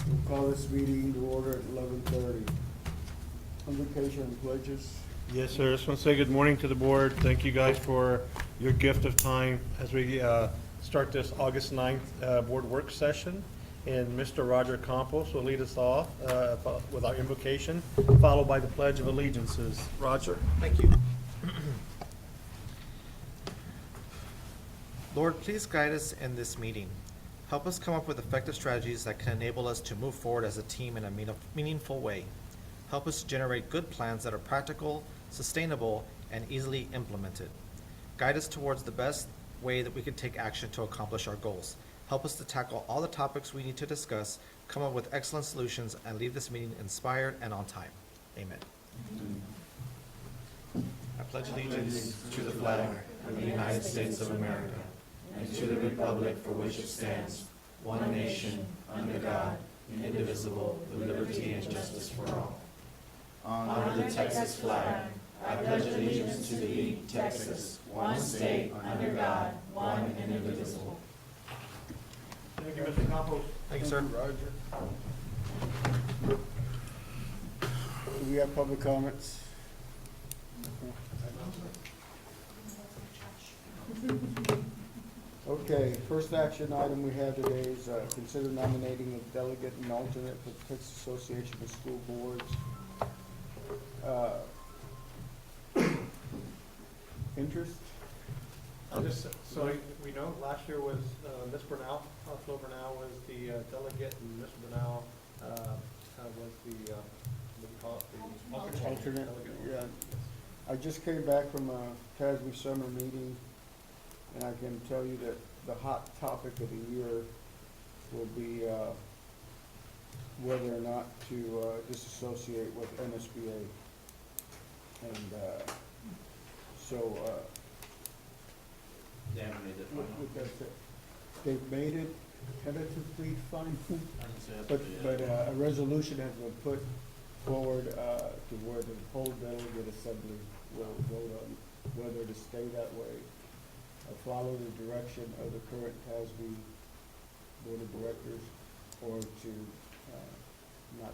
We'll call this meeting to order at 11:30. Convocation and pledges. Yes, sir. Just want to say good morning to the board. Thank you guys for your gift of time as we start this August 9th board work session. And Mr. Roger Campos will lead us off with our invocation, followed by the Pledge of Allegiances. Roger? Thank you. Lord, please guide us in this meeting. Help us come up with effective strategies that can enable us to move forward as a team in a meaningful way. Help us generate good plans that are practical, sustainable, and easily implemented. Guide us towards the best way that we can take action to accomplish our goals. Help us to tackle all the topics we need to discuss, come up with excellent solutions, and leave this meeting inspired and on time. Amen. I pledge allegiance to the flag of the United States of America and to the republic for which it stands, one nation, under God, indivisible, with liberty and justice for all. Honor the Texas flag. I pledge allegiance to thee, Texas, one state, under God, one and indivisible. Thank you, Mr. Campos. Thank you, sir. Roger. Do we have public comments? Okay, first action item we have today is consider nominating a delegate and alternate for the Texas Association of School Boards. Interest? So we know last year was Ms. Bernal, Flo Bernal was the delegate, and Ms. Bernal was the, what do you call it? The Alternate, delegate. yeah. I just came back from a TASB summer meeting, and I can tell you that the hot topic of the year will be whether or not to disassociate with NSBA. And so, They haven't made it with that said, they've made it tentatively fine, final. but a resolution has been put forward to where the whole delegate assembly will vote on whether to stay that way, follow the direction of the current TASB Board of Directors, or to not.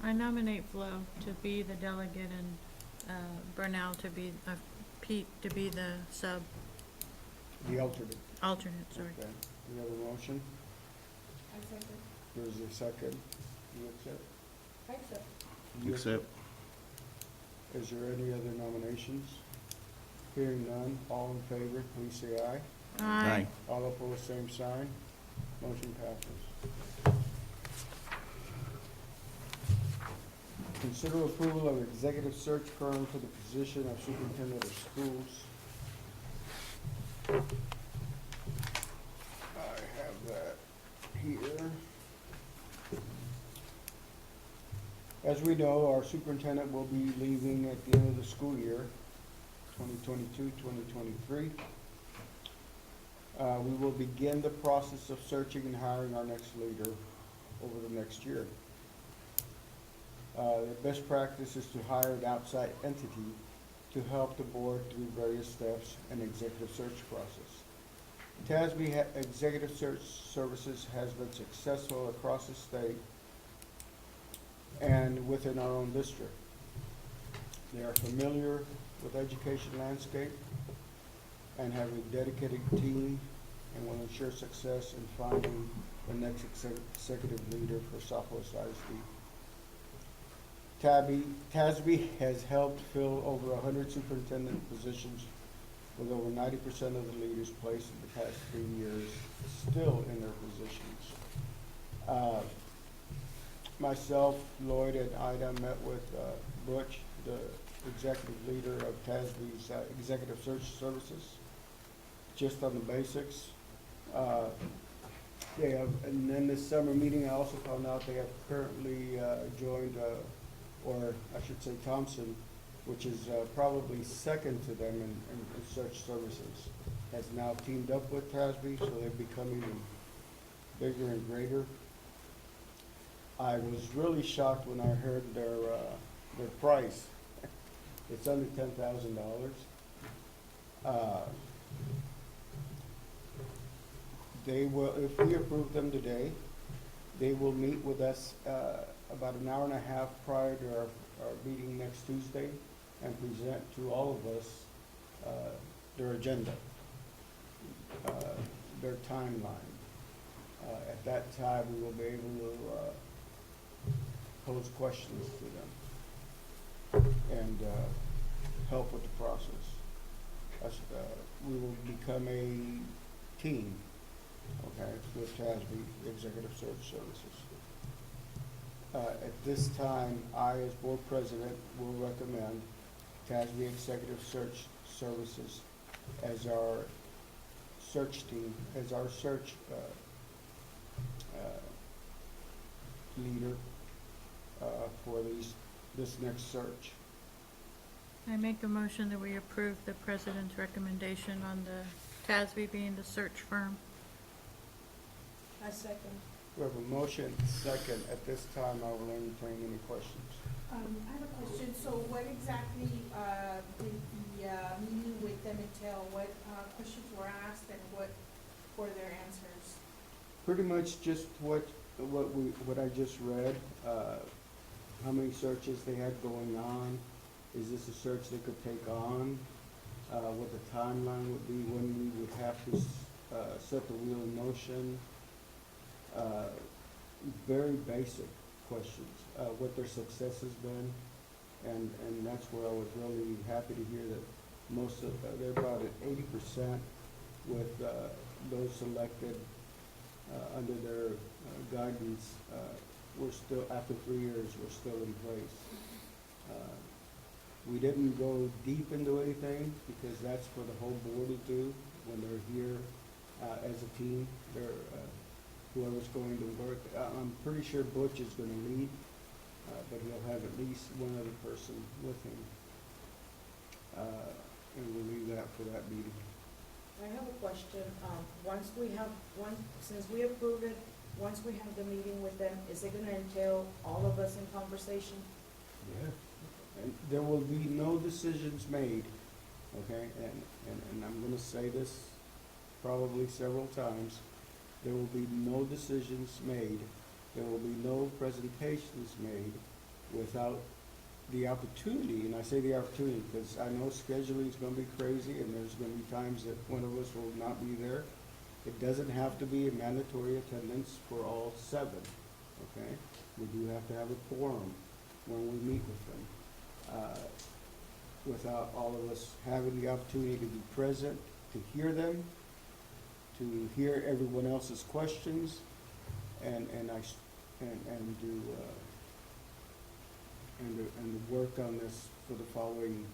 I nominate Flo to be the delegate and Bernal to be, Pete to be the The alternate. alternate, sorry. Okay, we have a motion. I second. There's a second. You accept? I accept. You accept. Is there any other nominations? Hearing none, all in favor, please say aye. Aye. All opposed, same sign. Motion passes. Consider approval of executive search firm for the position of superintendent of schools. I have that here. As we know, our superintendent will be leaving at the end of the school year, 2022-2023. We will begin the process of searching and hiring our next leader over the next year. The best practice is to hire an outside entity to help the board through various steps and executive search process. TASB Executive Search Services has been successful across the state and within our own district. They are familiar with education landscape and have a dedicated team and will ensure success in finding the next executive leader for Southwest ISD. TASB has helped fill over 100 superintendent positions, with over 90% of the leaders placed in the past 3 years still in their positions. Myself, Lloyd, and Ida met with Butch, the executive leader of TASB's Executive Search Services, just on the basics. They have, and then this summer meeting, I also found out they have currently joined, or I should say Thompson, which is probably second to them in search services, has now teamed up with TASB, so they've become even bigger and greater. I was really shocked when I heard their price. It's under $10,000. They will, if we approve them today, They will meet with us about an hour and a half prior to our meeting next Tuesday and present to all of us their agenda, their timeline. At that time, we will be able to pose questions to them and help with the process. We will become a team, okay, with TASB Executive Search Services. At this time, I, as board president, will recommend TASB Executive Search Services as our search team, as our search leader for this next search. I make a motion that we approve the president's recommendation on the TASB being the search firm. I second. We have a motion second. At this time, I will entertain any questions. I have a question. So what exactly did the meeting with them entail? What questions were asked and what were their answers? Pretty much just what I just read, how many searches they had going on. Is this a search they could take on? What the timeline would be, when we would have to set the wheel in motion. Very basic questions, what their success has been. And that's where I was really happy to hear that most of, they're about at 80% with those selected under their guidance. We're still, after 3 years, we're still in place. We didn't go deep into anything because that's for the whole board to do when they're here as a team. They're, whoever's going to work. I'm pretty sure Butch is going to lead, but he'll have at least one other person with him. And we'll leave that for that meeting. I have a question. Since we approve it, once we have the meeting with them, is it gonna entail all of us in conversation? Yeah. And there will be no decisions made, okay? And I'm gonna say this probably several times. There will be no decisions made. There will be no presentations made without the opportunity, and I say the opportunity because I know scheduling is gonna be crazy and there's gonna be times that one of us will not be there. It doesn't have to be a mandatory attendance for all 7, okay? We do have to have a quorum when we meet with them. Without all of us having the opportunity to be present, to hear them, to hear everyone else's questions, and to work on this for the following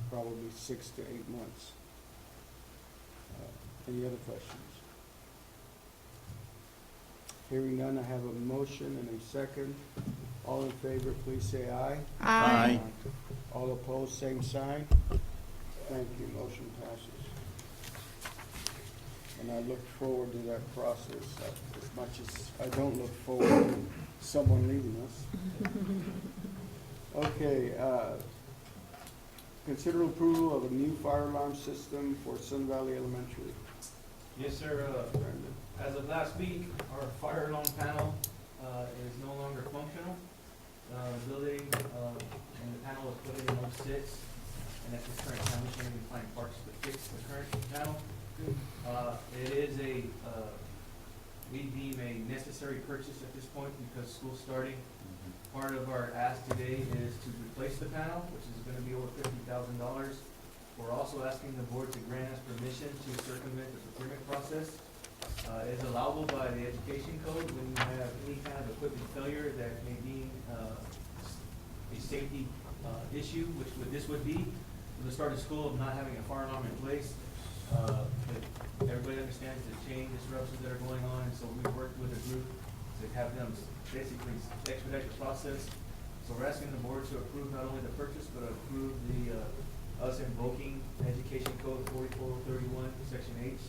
probably 6 to 8 months. Any other questions? Hearing none, I have a motion and a second. All in favor, please say aye. Aye. All opposed, same sign. Thank you, motion passes. And I look forward to that process as much as I don't look forward to someone leaving us. Okay, consider approval of a new fire alarm system for Sun Valley Elementary. Yes, sir. Brandon. As of last week, our fire alarm panel is no longer functional. The building and the panel was put in 06, and at this current time, we can't even find parts to fix the current panel. It is we deem a necessary purchase at this point because school's starting. Part of our ask today is to replace the panel, which is going to be over $50,000. We're also asking the board to grant us permission to circumvent the procurement process. It is allowable by the education code when you have any kind of equipment failure that may be a safety issue, which this would be. From the start of school of not having a fire alarm in place, but everybody understands the chain disruptions that are going on, and so we've worked with a group to have them basically expedite the process. So we're asking the board to approve not only the purchase, but approve us invoking Education Code 4431, Section H,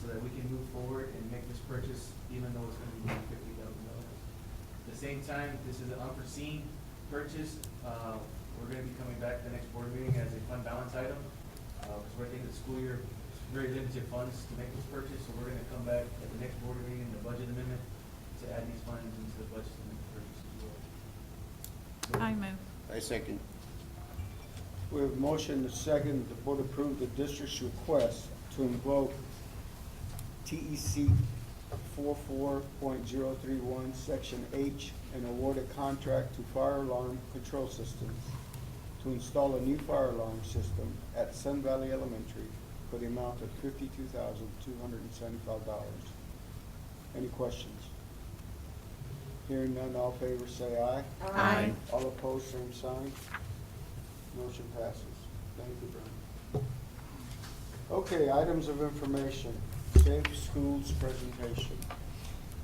so that we can move forward and make this purchase, even though it's going to be $50,000. At the same time, this is an unforeseen purchase. We're going to be coming back to the next board meeting as a fund balance item, because we're at the end of the school year, very limited funds to make this purchase, so we're going to come back at the next board meeting, the budget amendment, to add these funds into the budget to make purchases. I move. I second. We have a motion and a second, the board approve the district's request to invoke TEC 44.031, Section H, and award a contract to Fire Alarm Control Systems to install a new fire alarm system at Sun Valley Elementary for the amount of $52,275. Any questions? Hearing none, all in favor say aye. Aye. All opposed, same sign. Motion passes. Thank you, Brian. Okay, items of information. Safe Schools presentation.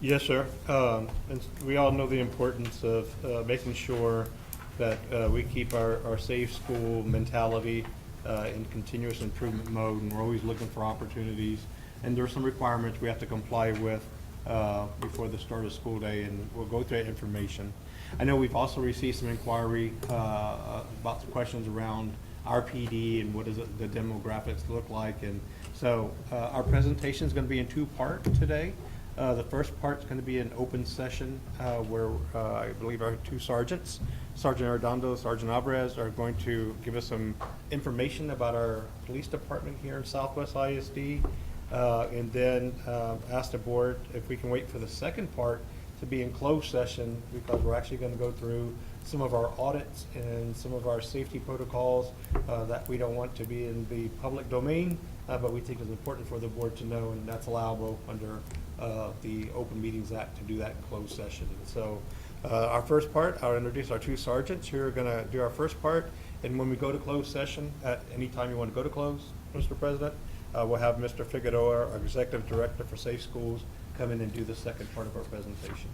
Yes, sir. And we all know the importance of making sure that we keep our safe school mentality in continuous improvement mode, and we're always looking for opportunities. And there are some requirements we have to comply with before the start of school day, and we'll go through that information. I know we've also received some inquiry about some questions around RPD and what does the demographics look like. And so our presentation is going to be in two parts today. The first part is going to be an open session where I believe our two sergeants, Sergeant Arredondo, Sergeant Alvarez, are going to give us some information about our police department here in Southwest ISD. And then ask the board if we can wait for the second part to be in closed session, because we're actually going to go through some of our audits and some of our safety protocols that we don't want to be in the public domain, but we think is important for the board to know, and that's allowable under the Open Meetings Act to do that in closed session. And so our first part, I'll introduce our two sergeants who are going to do our first part, and when we go to closed session, at any time you want to go to close, Mr. President, we'll have Mr. Figueroa, our Executive Director for Safe Schools, come in and do the second part of our presentation.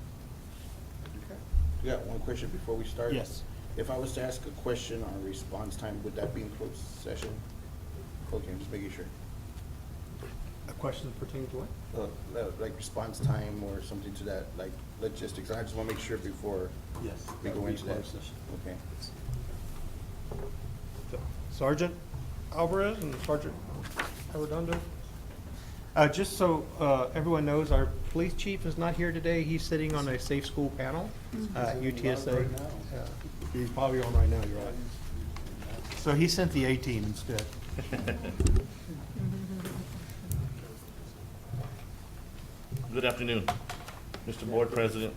We got one question before we start. Yes. If I was to ask a question on response time, would that be in closed session? Okay, I'm just making sure. A question pertaining to what? Like response time or something to that, like logistics. I just want to make sure before Yes. we go into that. Closed session. Okay. So, Sergeant Alvarez and Sergeant Arredondo. Just so everyone knows, our police chief is not here today. He's sitting on a safe school panel at UTSA. Right now. He's probably on right now, you're right. So he sent the A-team instead. Good afternoon, Mr. Board President,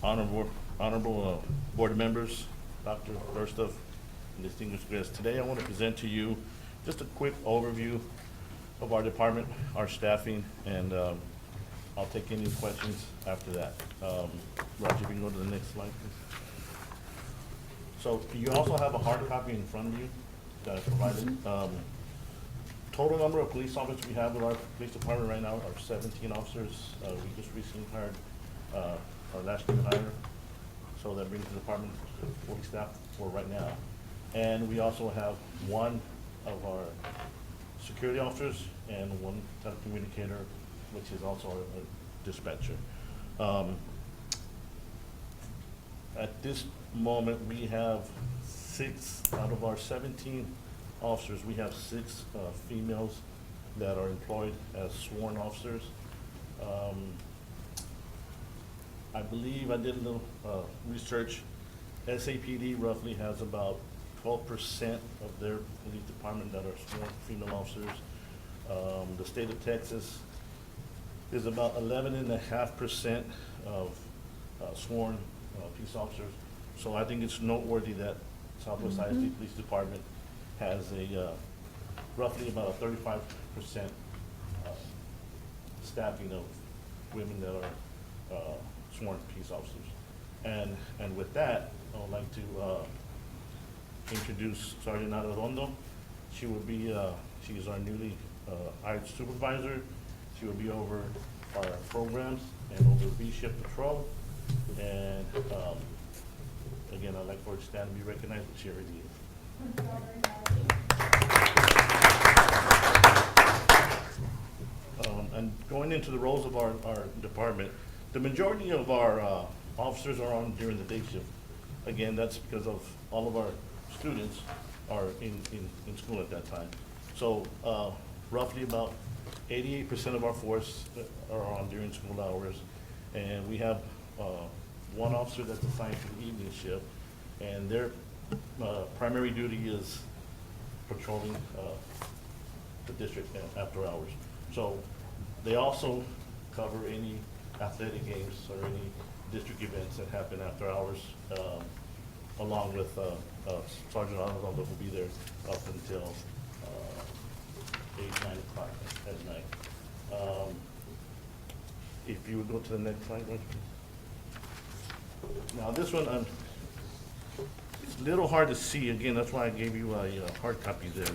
honorable board members, Dr. Verstuff, and distinguished guests. Today I want to present to you just a quick overview of our department, our staffing, and I'll take any questions after that. Roger, if you can go to the next slide, please. So you also have a hard copy in front of you that I provided. Total number of police officers we have in our police department right now are 17 officers. We just recently hired our last new hire, so that brings the department to 40 staff for right now. And we also have one of our security officers and one telecommunicator, which is also a dispatcher. At this moment, we have 6 out of our 17 officers. We have 6 females that are employed as sworn officers. I believe I did a little research. SAPD roughly has about 12% of their police department that are sworn female officers. The state of Texas is about 11.5% of sworn peace officers. So I think it's noteworthy that Southwest ISD Police Department has a roughly about a 35% staffing of women that are sworn peace officers. And with that, I would like to introduce Sergeant Arredondo. She will be, she is our newly hired supervisor. She will be over our programs and over B-Ship Patrol. And again, I'd like for her to stand and be recognized, which she already is. And going into the roles of our department, the majority of our officers are on during the day shift. Again, that's because of all of our students are in school at that time. So roughly about 88% of our force are on during school hours, And we have one officer that's assigned to the evening shift, and their primary duty is patrolling the district after hours. So they also cover any athletic games or any district events that happen after hours, along with Sergeant Arnold, that will be there up until 8, 9 o'clock at night. If you would go to the next slide, would you? Now, this one, it's a little hard to see. Again, that's why I gave you a hard copy there.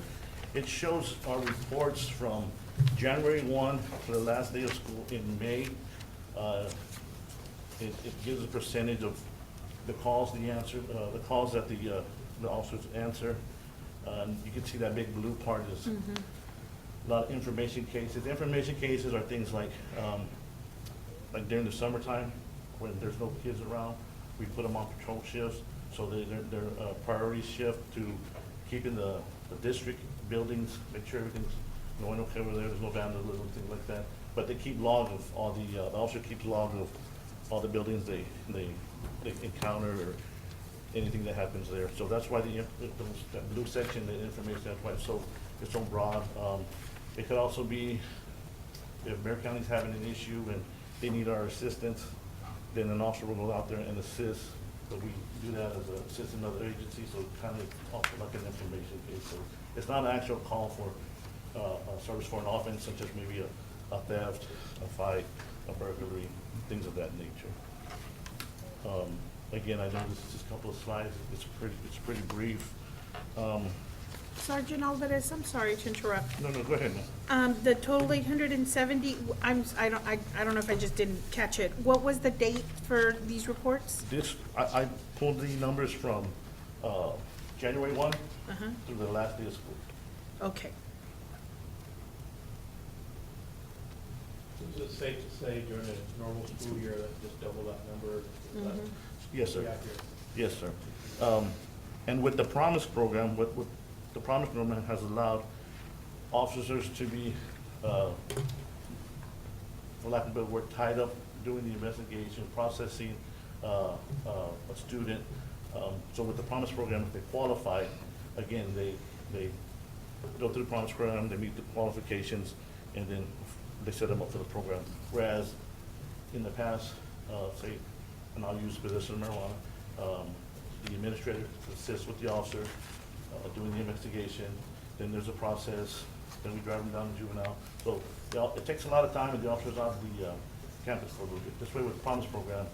It shows our reports from January 1 to the last day of school in May. It gives a percentage of the calls, the calls that the officers answer. You can see that big blue part is a lot of information cases. Information cases are things like during the summertime, when there's no kids around, we put them on patrol shifts, so they're priority shift to keeping the district buildings, make sure everything's going okay over there, there's no vandalism, things like that. But they keep log of all the officer keeps log of all the buildings they encounter or anything that happens there. So that's why that blue section, the information, that's why it's so broad. It could also be if Bear County's having an issue and they need our assistance, then an officer will go out there and assist. But we do that as an assistant of other agencies, so it's kind of also like an information case. So it's not an actual call for a service for an offense, such as maybe a theft, a fight, a burglary, things of that nature. Again, I know this is just a couple of slides. It's pretty brief. Sergeant Alvarez, I'm sorry to interrupt. No, go ahead, ma'am. The total 870, I don't know if I just didn't catch it. What was the date for these reports? I pulled the numbers from January 1 through the last day of school. Okay. Is it safe to say during a normal school year that just double that number? Yes, sir. Yes, sir. And with the Promise program, what the Promise program has allowed officers to be, for lack of a better word, tied up doing the investigation, processing a student. So with the Promise program, if they qualify, again, they go through the Promise program, they meet the qualifications, and then they set them up for the program. Whereas in the past, say, and I'll use possession of marijuana, the administrator assists with the officer doing the investigation, then there's a process, then we drive them down to juvenile. So it takes a lot of time, and the officer's out of the campus for a little bit. This way with the Promise program,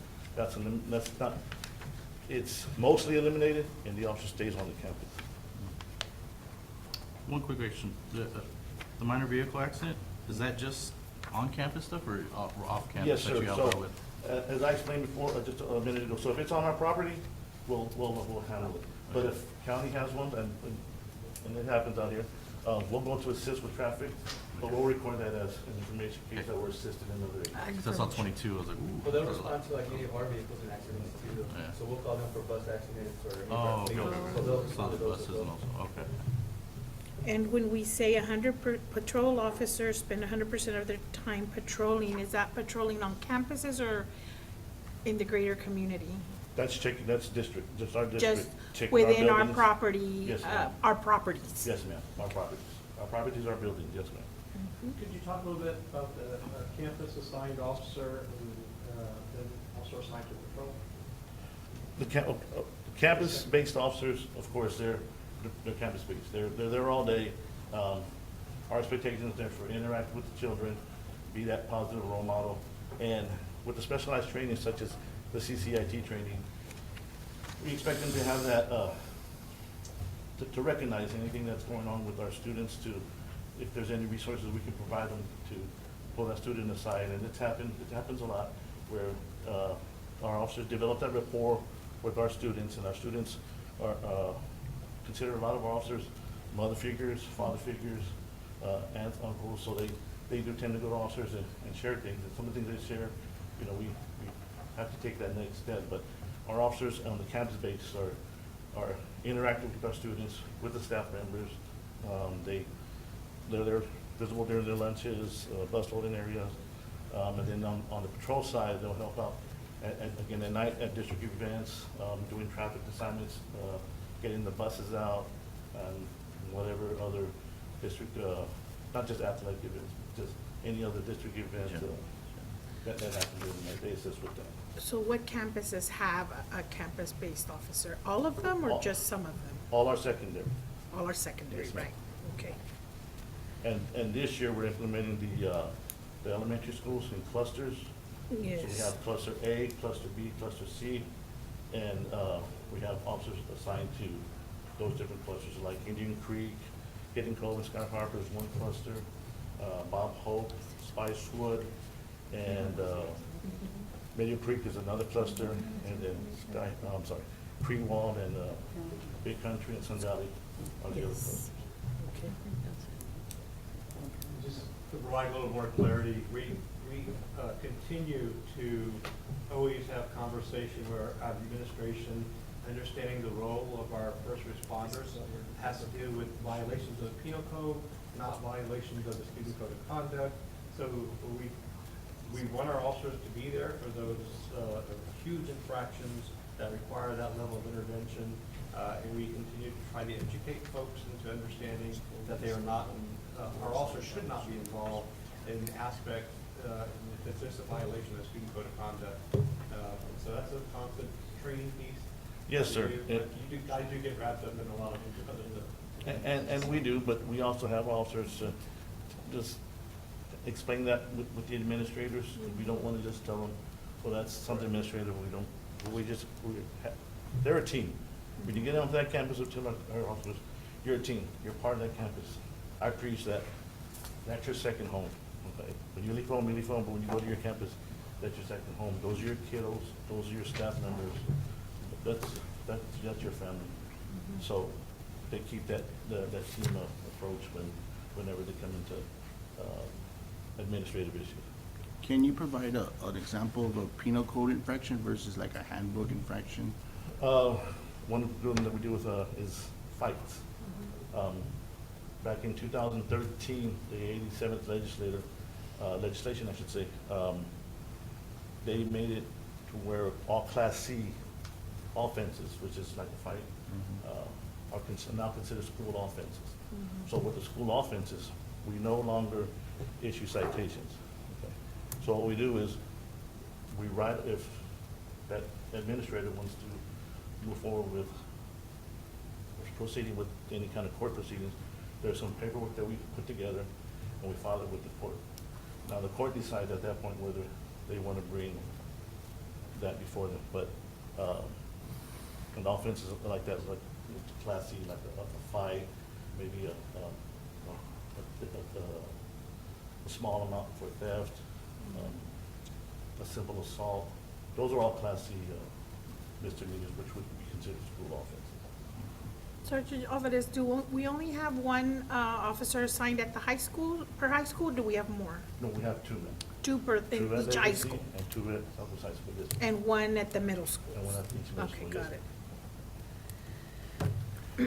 it's mostly eliminated, and the officer stays on the campus. One quick question, the minor vehicle accident, is that just on-campus stuff or off campus? Yes, that sir. you help So, out with? as I explained before, just a minute ago, so if it's on our property, we'll handle it. But if county has one, and it happens out here, we'll go to assist with traffic, but we'll record that as an information case that we're assisted in other areas. That's on 22, I was like, ooh. Well, they'll respond to like any of our vehicles in accidents too, though. Yeah. So we'll call them for bus accidents or any of Oh, our okay, vehicles. okay. So they'll So respond the to those buses as and well. also, okay. And when we say 100 patrol officers spend 100% of their time patrolling, is that patrolling on campuses or in the greater community? That's district, just our Just district. checking within our buildings. property, Yes, ma'am. our properties? Yes, ma'am, our properties. Our properties are buildings, yes, ma'am. Could you talk a little bit about the campus assigned officer and then also assigned to patrol? The campus-based officers, of course, they're campus-based. They're there all day. Our expectation is there for interact with the children, be that positive role model. And with the specialized training such as the CCIT training, we expect them to have that, to recognize anything that's going on with our students, to, if there's any resources we can provide them to pull that student aside. And it happens a lot where our officers develop that rapport with our students, and our students are, consider a lot of our officers mother figures, father figures, aunts, uncles, so they do tend to go to officers and share things. And some of the things they share, we have to take that next step. But our officers on the campus base are interacting with our students, with the staff members. They're visible during their lunches, bus holding areas, And then on the patrol side, they'll help out, again, at night at district events, doing traffic assignments, getting the buses out, and whatever other district, not just athletic events, just any other district event that happens in that they assist with that. So what campuses have a campus-based officer? All of them or All. just some of them? All are secondary. All are secondary, Yes, ma'am. right? Okay. And this year, we're implementing the elementary schools in clusters. So we Yes. have cluster A, cluster B, cluster C, and we have officers assigned to those different clusters, like Indian Creek, Hidden Cove, and Sky Harbor is one cluster, Bob Hope, Spicewood, and Meadow Creek is another cluster, and then Greenwald and Big Country and Sun Valley are the other clusters. Okay. Just to provide a little more clarity, we continue to always have conversation where our administration, understanding the role of our first responders, has to do with violations of the penal code, not violations of the student code of conduct. So we want our officers to be there for those huge infractions that require that level of intervention. And we continue to try to educate folks into understanding that they are not, our officers should not be involved in aspects, if it's just a violation of student code of conduct. So that's a constant training piece. Yes, sir. But I do get wrapped up in a lot of other stuff. And we do, but we also have officers to just explain that with the administrators. We don't want to just tell them, well, that's something administrative, they're a team. When you get onto that campus with our officers, you're a team, you're part of that campus. I preach that, that's your second home, okay? When you leave home, but when you go to your campus, that's your second home. Those are your kiddos, those are your staff members, that's your family. So they keep that team approach whenever they come into administrative issues. Can you provide an example of a penal code infraction versus like a handbook infraction? One good one that we do with is fights. Back in 2013, the 87th legislation, I should say, they made it to where all Class C offenses, which is like a fight, are now considered school offenses. So with the school offenses, we no longer issue citations. Okay? So what we do is, we write, if that administrator wants to move forward with proceeding with any kind of court proceedings, there's some paperwork that we put together and we file it with the court. Now, the court decides at that point whether they want to bring that before them, but an offense is like that, like Class C, like a fight, maybe a small amount for theft, a simple assault. Those are all Class C misdemeanors, which would be considered school offenses. Sergeant Alvarez, do we only have one officer assigned at the high school, per high school, or do we have more? No, we have two men. Two per Two thing, at each high ABC school, and two at Southwest High School District. and one at the middle school? And one at each middle Okay, school, got yes.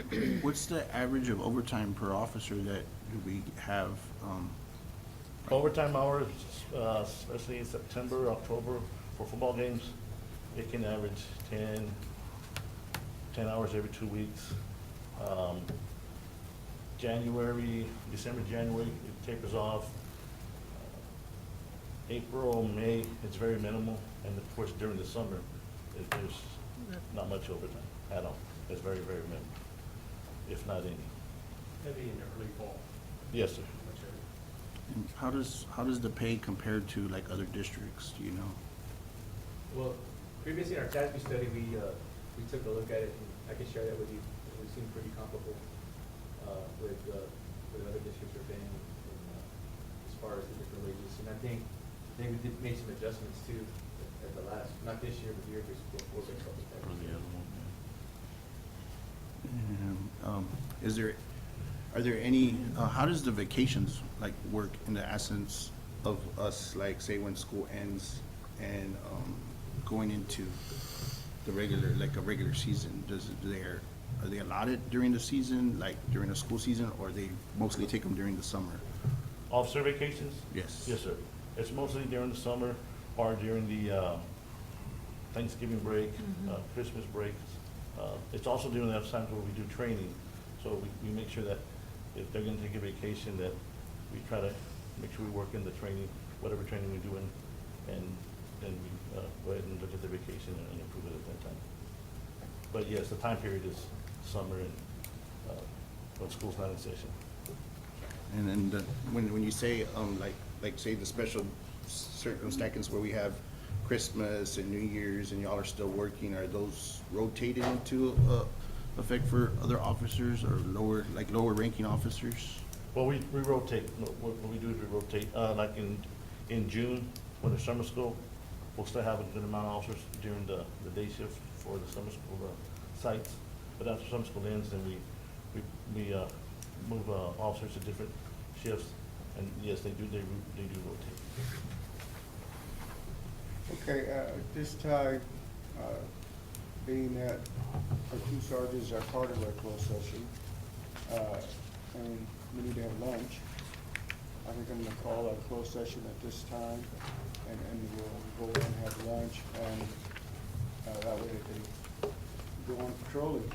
it. What's the average of overtime per officer that we have? Overtime hours, especially in September, October, for football games, it can average 10 hours every 2 weeks. December, January, it tapers off. April, May, it's very minimal, and of course, during the summer, there's not much overtime at all. It's very, very minimal, if not any. Maybe in the early fall. Yes, sir. And how does the pay compare to like other districts, do you know? Well, previously in our TASB study, we took a look at it, and I can share that with you. It seemed pretty comparable with other districts are paying as far as the different wages. And I think we did make some adjustments too at the last, not this year, but the year before. Are there any, how does the vacations like work in the essence of us, like say when school ends and going into the a regular season? Are they allotted during the season, like during the school season, or they mostly take them during the summer? Officer vacations? Yes. Yes, sir. It's mostly during the summer or during the Thanksgiving break, Christmas breaks. It's also during those times where we do training. So we make sure that if they're gonna take a vacation, that we try to make sure we work in the training, whatever training we're doing, and then we go ahead and look at the vacation and approve it at that time. But yes, the time period is summer and when school's not in session. And then when you say, like say the special circumstances where we have Christmas and New Year's and y'all are still working, are those rotated into effect for other officers or lower ranking officers? Well, we rotate. No, what we do is we rotate. Like in June, when there's summer school, we'll still have a good amount of officers during the day shift for the summer school sites. But after summer school ends, then we move officers to different shifts. And yes, they do rotate. Okay, this time, being that our two sergeants are part of our closed session, and we need to have lunch, I think I'm gonna call a closed session at this time, and we'll go and have lunch, and that way they can go on patrolling.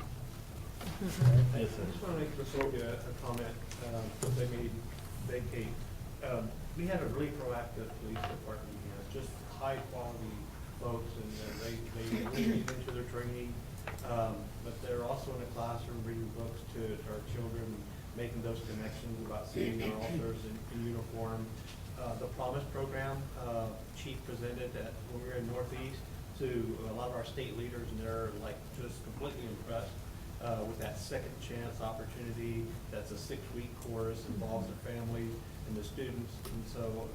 Yes, I sir. just want to make Ms. Opie a comment, that they may vacate. We have a really proactive police department here, just high-quality folks, and they really get into their training. But they're also in the classroom reading books to our children, making those connections about seeing our officers in uniform. The Promise Program, Chief presented that when we were in Northeast to a lot of our state leaders, and they're like just completely impressed with that second chance opportunity. That's a 6-week course, involves their families and the students. And so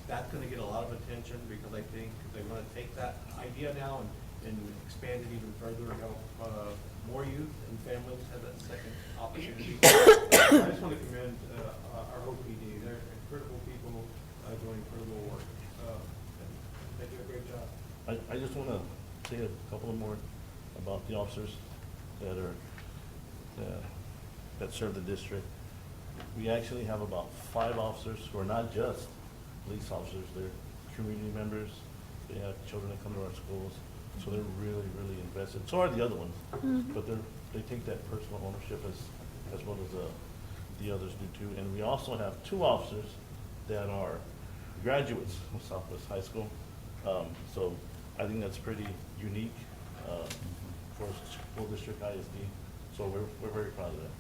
that's going to get a lot of attention because I think they want to take that idea now and expand it even further, help more youth and families have that second opportunity. I just want to commend our OPD. They're incredible people doing incredible work. And they do a great job. I just want to say a couple more about the officers that serve the district. We actually have about 5 officers who are not just police officers, they're community members, they have children that come to our schools, so they're really, really invested. So are the other ones, but they take that personal ownership as well as the others do too. And we also have 2 officers that are graduates of Southwest High School. So I think that's pretty unique for school district ISD. So we're very proud of that.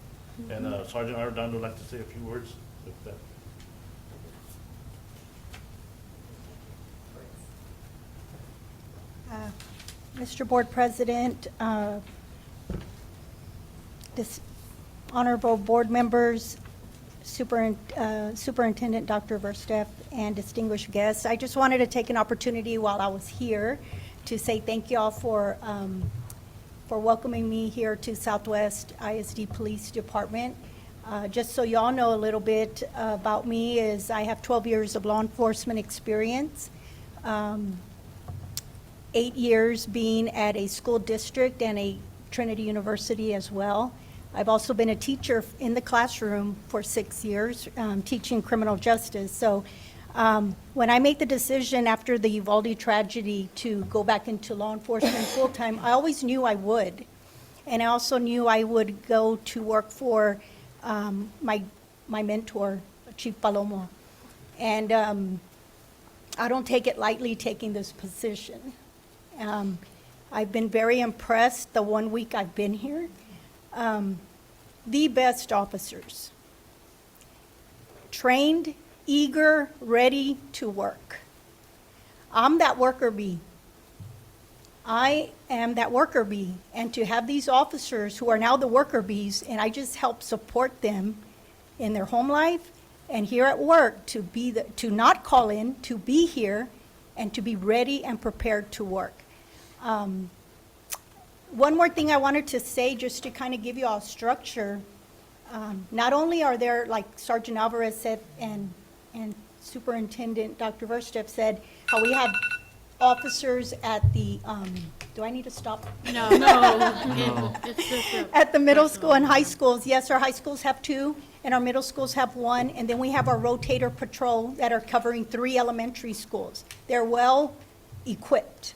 And Sergeant Arredondo would like to say a few words with that. Mr. Board President, this honorable board members, Superintendent Dr. Versteff, and distinguished guests, I just wanted to take an opportunity while I was here to say thank you all for welcoming me here to Southwest ISD Police Department. Just so y'all know a little bit about me is I have 12 years of law enforcement experience. 8 years being at a school district and a Trinity University as well. I've also been a teacher in the classroom for 6 years, teaching criminal justice. So when I made the decision after the Uvalde tragedy to go back into law enforcement full-time, I always knew I would. And I also knew I would go to work for my mentor, Chief Palomo. And I don't take it lightly taking this position. I've been very impressed the 1 week I've been here. The best officers, trained, eager, ready to work. I'm that worker bee. I am that worker bee, and to have these officers who are now the worker bees, and I just help support them in their home life and here at work, to not call in, to be here, and to be ready and prepared to work. One more thing I wanted to say, just to kind of give you all structure. Not only are there, like Sergeant Alvarez said, and Superintendent Dr. Versteff said, how we have officers at the, do I need to stop? No, it's just At the middle school and high schools. Yes, our high schools have 2, and our middle schools have one, and then we have our rotator patrol that are covering 3 elementary schools. They're well equipped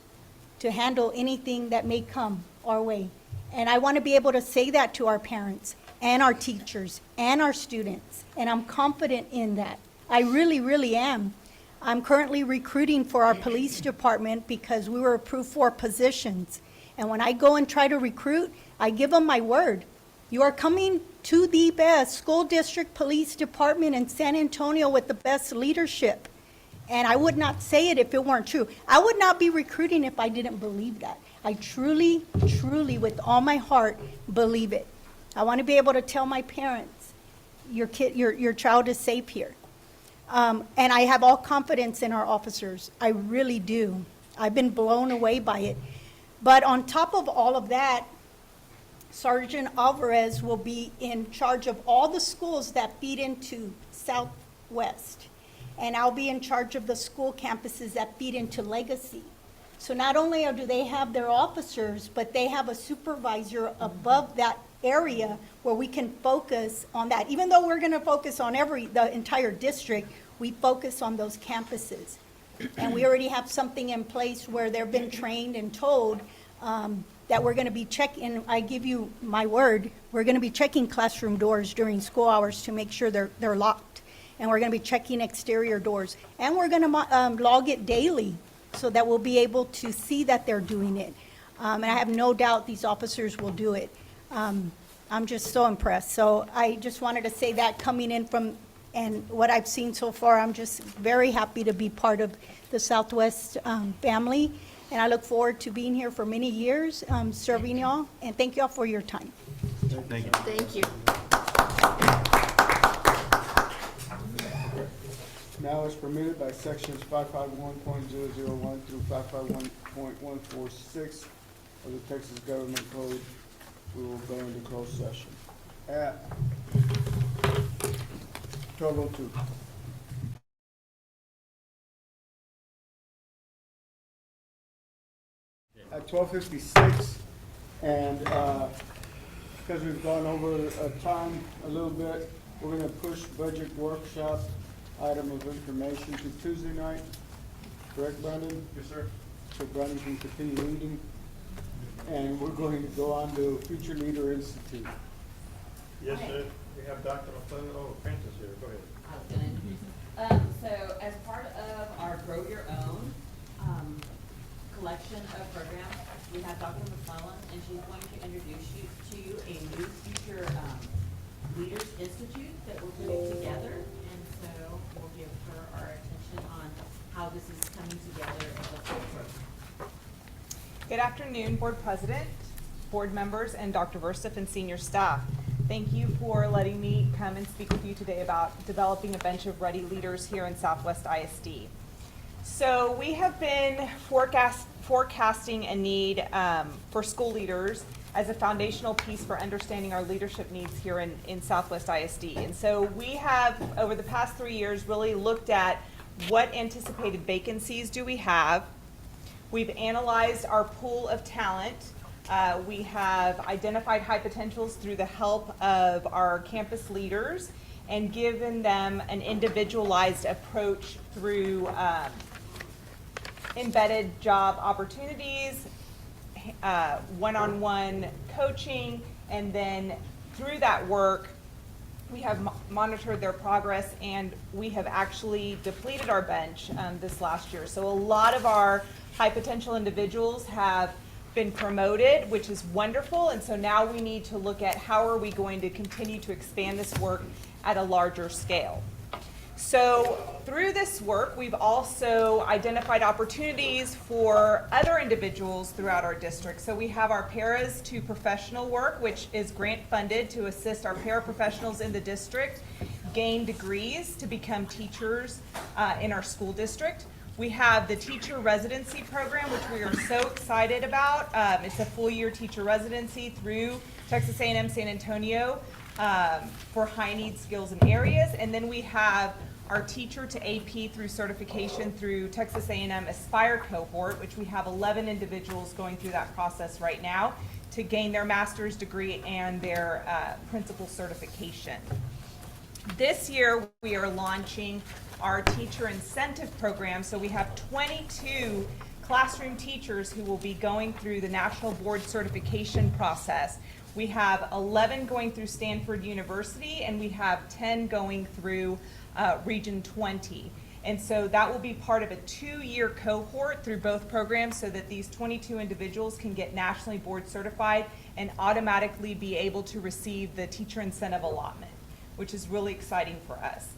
to handle anything that may come our way. And I want to be able to say that to our parents and our teachers and our students, and I'm confident in that. I really, really am. I'm currently recruiting for our police department because we were approved for positions. And when I go and try to recruit, I give them my word. You are coming to the best school district police department in San Antonio with the best leadership. And I would not say it if it weren't true. I would not be recruiting if I didn't believe that. I truly, truly, with all my heart, believe it. I want to be able to tell my parents, your child is safe here. And I have all confidence in our officers. I really do. I've been blown away by it. But on top of all of that, Sergeant Alvarez will be in charge of all the schools that feed into Southwest. And I'll be in charge of the school campuses that feed into Legacy. So not only do they have their officers, but they have a supervisor above that area where we can focus on that. Even though we're going to focus on the entire district, we focus on those campuses. And we already have something in place where they've been trained and told that we're going to be checking, I give you my word, we're going to be checking classroom doors during school hours to make sure they're locked. And we're going to be checking exterior doors. And we're going to log it daily so that we'll be able to see that they're doing it. And I have no doubt these officers will do it. I'm just so impressed. So I just wanted to say that coming in from, and what I've seen so far, I'm just very happy to be part of the Southwest family. And I look forward to being here for many years, serving y'all. And thank y'all for your time. Thank you. Thank you. Now is permitted by sections 551.001 through 551.146 of the Texas Government Code. We will go into closed session at 12:02. At 12:56, and because we've gone over time a little bit, we're going to push budget workshop item of information to Tuesday night. Correct, Brandon? Yes, sir. So Brandon can continue leading. And we're going to go on to Future Leader Institute. Yes, sir. We have Dr. Francis here. Go ahead. I was gonna introduce him. So as part of our Grow Your Own collection of programs, we have Dr. McClellan, and she's going to introduce you to a new Future Leaders Institute that we're putting together. And so we'll give her our attention on how this is coming together as a whole program. Good afternoon, Board President, board members, and Dr. Verstiff and senior staff. Thank you for letting me come and speak with you today about developing a bench of ready leaders here in Southwest ISD. So we have been forecasting a need for school leaders as a foundational piece for understanding our leadership needs here in Southwest ISD. And so we have, over the past 3 years, really looked at what anticipated vacancies do we have. We've analyzed our pool of talent. We have identified high potentials through the help of our campus leaders and given them an individualized approach through embedded job opportunities, one-on-one coaching, and then through that work, we have monitored their progress, and we have actually depleted our bench this last year. So a lot of our high potential individuals have been promoted, which is wonderful, and so now we need to look at how are we going to continue to expand this work at a larger scale. So through this work, we've also identified opportunities for other individuals throughout our district. So we have our Paras to Professional work, which is grant funded to assist our paraprofessionals in the district gain degrees to become teachers in our school district. We have the teacher residency program, which we are so excited about. It's a full-year teacher residency through Texas A&M San Antonio for high-need skills and areas. And then we have our teacher to AP through certification through Texas A&M Aspire cohort, which we have 11 individuals going through that process right now to gain their master's degree and their principal certification. This year, we are launching our teacher incentive program. So we have 22 classroom teachers who will be going through the National Board Certification process. We have 11 going through Stanford University, and we have 10 going through Region 20. And so that will be part of a 2-year cohort through both programs so that these 22 individuals can get nationally board certified and automatically be able to receive the teacher incentive allotment, which is really exciting for us.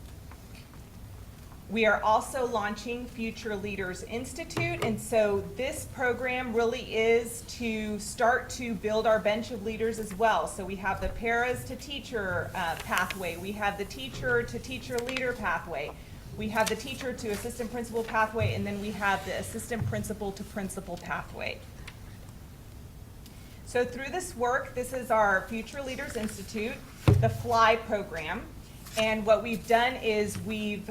We are also launching Future Leaders Institute, and so this program really is to start to build our bench of leaders as well. So we have the paras to teacher pathway, we have the teacher to teacher leader pathway, we have the teacher to assistant principal pathway, and then we have the assistant principal to principal pathway. So through this work, this is our Future Leaders Institute, the FLY program. And what we've done is we've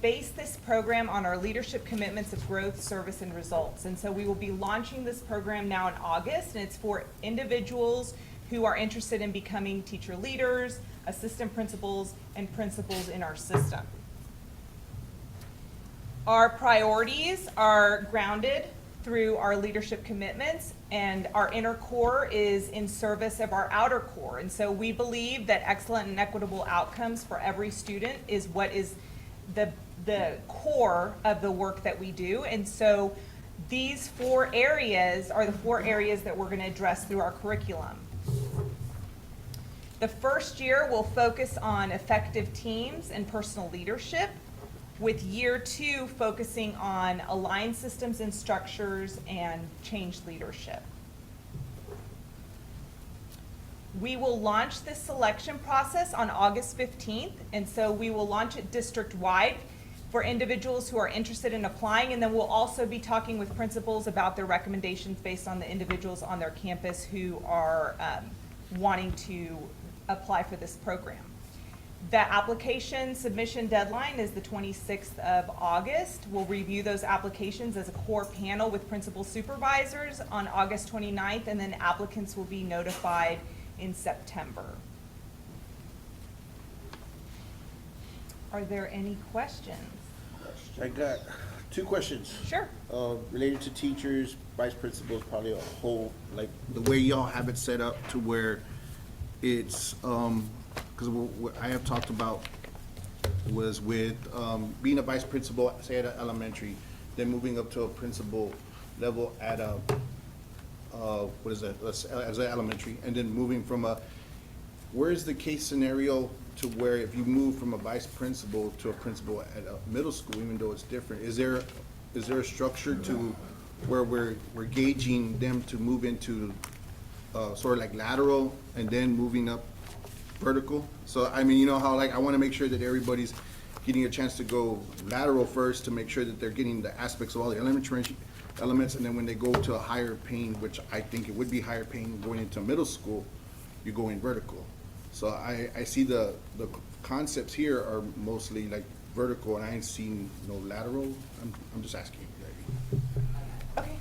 based this program on our leadership commitments of growth, service, and results. And so we will be launching this program now in August, and it's for individuals who are interested in becoming teacher leaders, assistant principals, and principals in our system. Our priorities are grounded through our leadership commitments, and our inner core is in service of our outer core. And so we believe that excellent and equitable outcomes for every student is what is the core of the work that we do. And so these 4 areas are the 4 areas that we're going to address through our curriculum. The first year will focus on effective teams and personal leadership, with year 2 focusing on aligned systems and structures and change leadership. We will launch this selection process on August 15th, and so we will launch it district-wide for individuals who are interested in applying, and then we'll also be talking with principals about their recommendations based on the individuals on their campus who are wanting to apply for this program. The application submission deadline is the 26th of August. We'll review those applications as a core panel with principal supervisors on August 29th, and then applicants will be notified in September. Are there any questions? I got 2 questions. Sure. Related to teachers, vice principals, probably a whole, like the way y'all have it set up to where it's, because what I have talked about was with being a vice principal, say at an elementary, then moving up to a principal level at a, as an elementary, and then moving from a, where is the case scenario to where if you move from a vice principal to a principal at a middle school, even though it's different, is there a structure to where we're gauging them to move into sort of like lateral and then moving up vertical? So I mean, you know how like I want to make sure that everybody's getting a chance to go lateral first to make sure that they're getting the aspects of all the elementary elements, and then when they go to a higher paying, which I think it would be higher paying going into middle school, you go in vertical. So I see the concepts here are mostly like vertical, and I ain't seen no lateral. I'm just asking. Okay.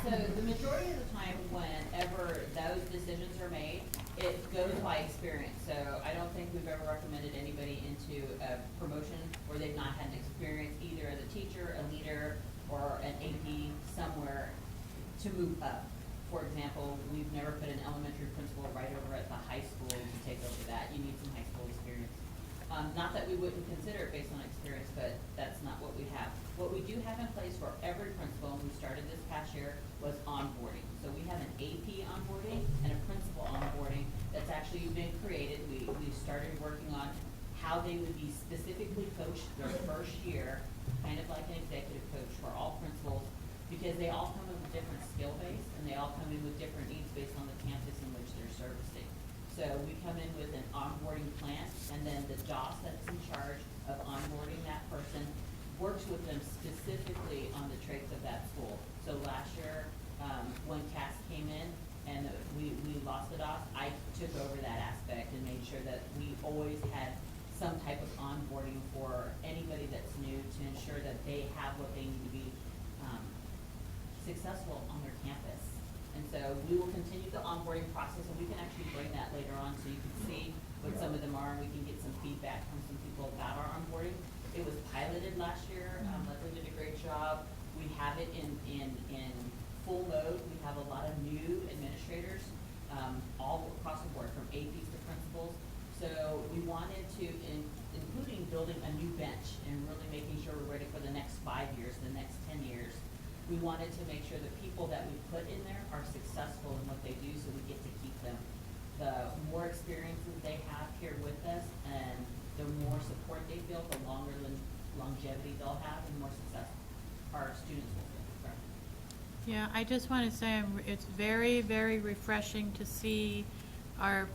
So the majority of the time, whenever those decisions are made, it goes by experience. So I don't think we've ever recommended anybody into a promotion where they've not had an experience either as a teacher, a leader, or an AP somewhere to move up. For example, we've never put an elementary principal right over at the high school to take over that. You need some high school experience. Not that we wouldn't consider it based on experience, but that's not what we have. What we do have in place for every principal, and we started this past year, was onboarding. So we have an AP onboarding and a principal onboarding that's actually been created. We started working on how they would be specifically coached their first year, kind of like an executive coach for all principals, because they all come in with different skill base, and they all come in with different needs based on the campus in which they're servicing. So we come in with an onboarding plan, and then the JOS that's in charge of onboarding that person works with them specifically on the traits of that school. So last year, when Cass came in and we lost the DOS, I took over that aspect and made sure that we always had some type of onboarding for anybody that's new to ensure that they have what they need to be successful on their campus. And so we will continue the onboarding process, and we can actually bring that later on so you can see what some of them are, and we can get some feedback from some people about our onboarding. It was piloted last year, Leslie did a great job. We have it in full mode. We have a lot of new administrators, all across the board, from APs to principals. So we wanted to, including building a new bench and really making sure we're ready for the next 5 years, the next 10 years. We wanted to make sure the people that we put in there are successful in what they do, so we get to keep them. The more experiences they have here with us and the more support they feel, the longer longevity they'll have and the more success our students will feel. Yeah, I just want to say it's very, very refreshing to see our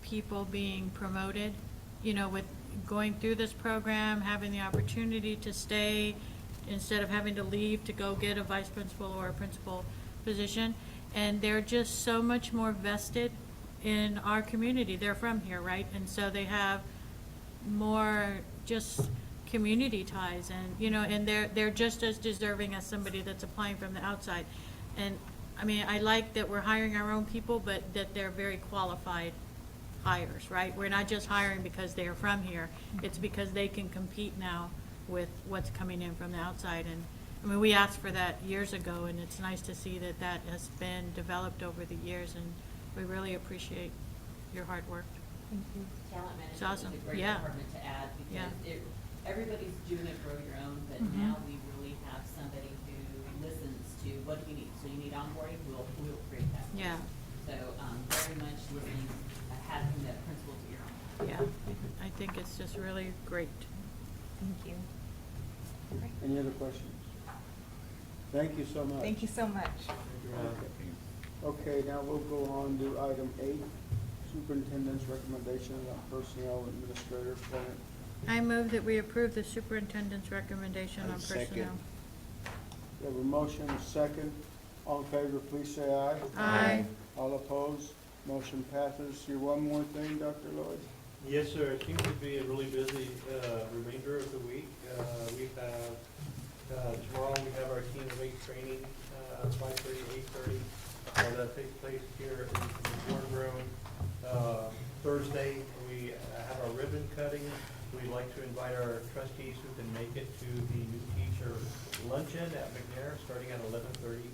people being promoted, you know, with going through this program, having the opportunity to stay instead of having to leave to go get a vice principal or a principal position. And they're just so much more vested in our community. They're from here, right? And so they have more just community ties, and, you know, and they're just as deserving as somebody that's applying from the outside. And, I mean, I like that we're hiring our own people, but that they're very qualified hires, right? We're not just hiring because they're from here. It's because they can compete now with what's coming in from the outside. And, I mean, we asked for that years ago, and it's nice to see that that has been developed over the years, and we really appreciate your hard work. Talent It's management awesome. is a great Yeah. department to add, Yeah. because everybody's doing it grow your own, but Mhm. now we really have somebody who listens to what do you need. So you need onboarding, we'll create that. for you. Yeah. So, very much listening, having the principal's ear on. Yeah, I think it's just really great. Thank you. Any other questions? Thank you so much. Thank you so much. Okay, now we'll go on to item 8, superintendent's recommendation on personnel administrator appointment. I move that we approve the superintendent's recommendation I on second. personnel. We have a motion, a second. All in favor, please say aye. Aye. All opposed? Motion passes. Here, one more thing, Dr. Lloyd? Yes, sir. It seems to be a really busy remainder of the week. We have, tomorrow we have our Team of 8 training, 5:30 to 8:30. That takes place here in the boardroom. Thursday, we have our ribbon cutting. We'd like to invite our trustees who can make it to the new teacher luncheon at McNair, starting at 11:30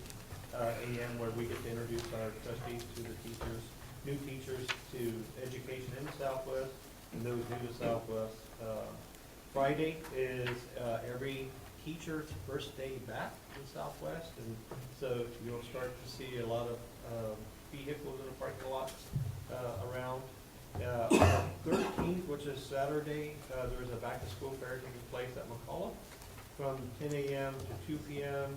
a.m., where we get to introduce our trustees to the teachers, new teachers to education in Southwest and those new to Southwest. Friday is every teacher's first day back in Southwest, and so you'll start to see a lot of vehicles in the parking lots around. On the 13th, which is Saturday, there is a back-to-school fair taking place at McCullough from 10 a.m. to 2 p.m.,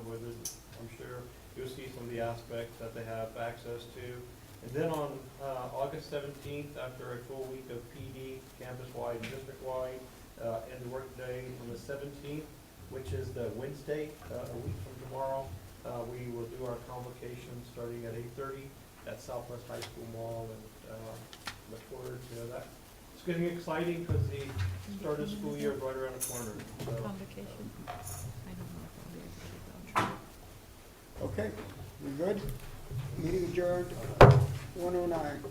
where I'm sure you'll see some of the aspects that they have access to. And then on August 17th, after a full week of PD, campus-wide and district-wide, and the workday on the 17th, which is the Wednesday, a week from tomorrow, we will do our convocation starting at 8:30 at Southwest High School Mall, and look forward to that. It's getting exciting because the start of the school year is right around the corner. So, Convocation. I don't know if I'll be able to go. Okay, we good? Meeting adjourned, 1:09.